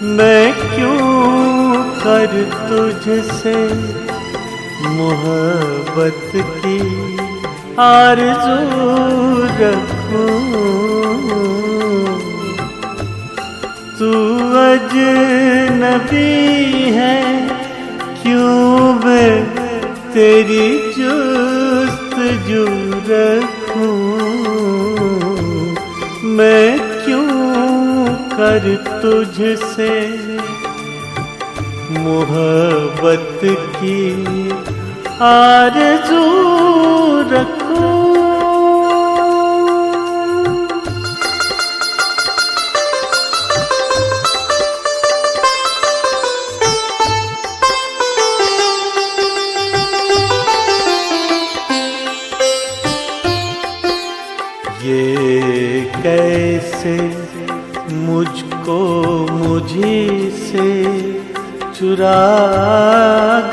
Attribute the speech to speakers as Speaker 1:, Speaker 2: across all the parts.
Speaker 1: मैं क्यों कर तुझसे मोहब्बत की आरज़ू रखूं। तू अजनबी है क्यों मैं तेरी जुस्तजू रखूं। मैं क्यों कर तुझसे मोहब्बत की आरज़ू रखूं। ये कैसे मुझको मुझी से चुरा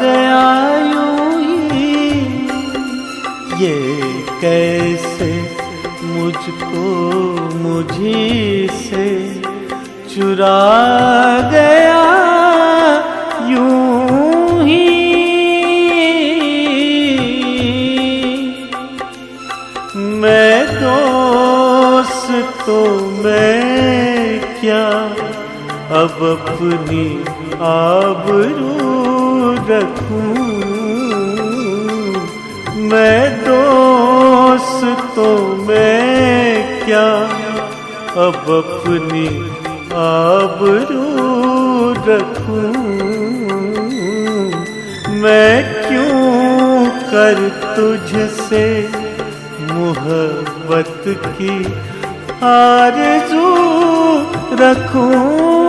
Speaker 1: गया यूं ही। ये कैसे मुझको मुझी से चुरा गया यूं ही। मैं दोस्त तो मैं क्या अब अपनी आबरू रखूं। मैं दोस्त तो मैं क्या अब अपनी आबरू रखूं। मैं क्यों कर तुझसे मोहब्बत की आरज़ू रखूं।